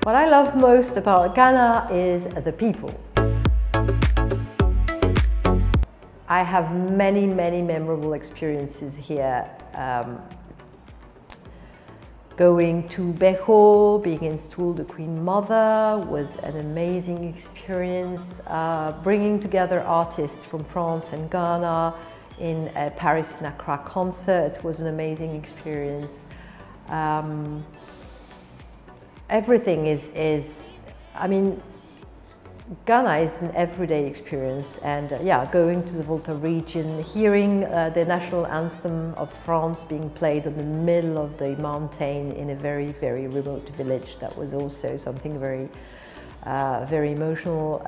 What I love most about Ghana is the people. I have many memorable experiences here. Going to Beho, being installed the Queen Mother was an amazing experience. Bringing together artists from France and Ghana in a Paris and Accra concert was an amazing experience. Everything is, I mean, Ghana is an everyday experience, and yeah, going to the Volta region, hearing the national anthem of France being played in the middle of the mountain in a very remote village, that was also something very emotional.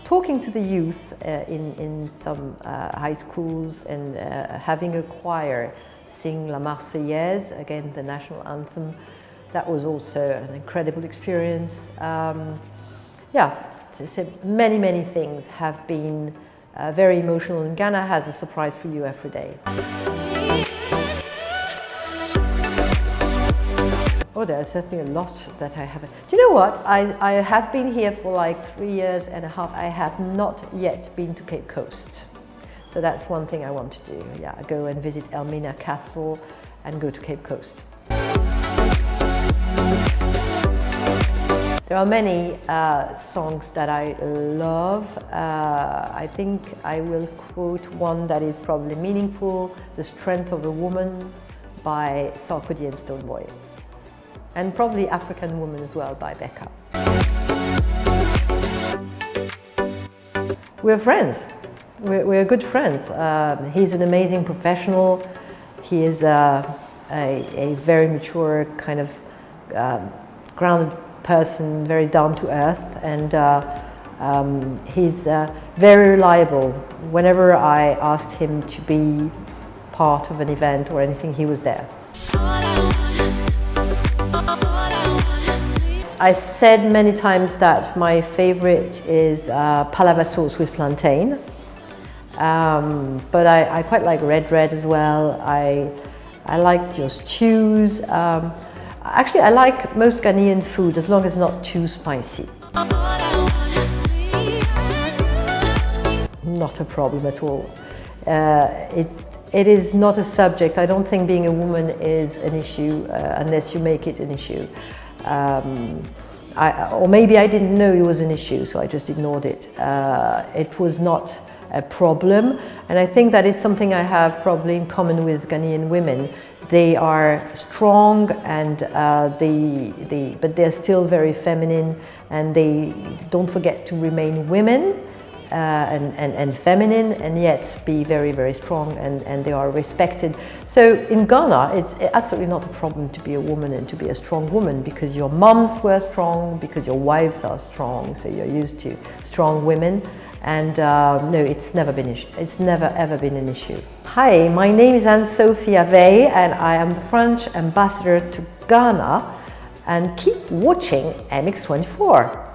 Talking to the youth in some high schools and having a choir sing La Marseillaise, again the national anthem, that was also an incredible experience. Yeah. So many things have been very emotional, and Ghana has a surprise for you every day. Oh, there's certainly a lot that I haven't. Do you know what? I have been here for like 3 years and a half. I have not yet been to Cape Coast. So that's one thing I want to do. Yeah, go and visit Elmina Castle and go to Cape Coast. There are many songs that I love. I think I will quote one that is probably meaningful, The Strength of a Woman by Sarkodie and Stonebwoy. And probably African Woman as well by Becca. We're friends. We're good friends. He's an amazing professional. He is a very mature, kind of grounded person, very down to earth, and he's very reliable. Whenever I asked him to be part of an event or anything, he was there. I said many times that my favorite is palava sauce with plantain, but I quite like red as well. I like your stews. Actually, I like most Ghanaian food as long as it's not too spicy. Not a problem at all. It is not a subject. I don't think being a woman is an issue unless you make it an issue. Or maybe I didn't know it was an issue, so I just ignored it. It was not a problem, and I think that is something I have probably in common with Ghanaian women. They are strong, and but they're still very feminine, and they don't forget to remain women and feminine, and yet be very strong, and they are respected. So in Ghana, it's absolutely not a problem to be a woman and to be a strong woman, because your moms were strong, because your wives are strong, so you're used to strong women. And no, it's never ever been an issue. Hi, my name is Anne-Sophie Avé, and I am the French ambassador to Ghana. And keep watching MX24.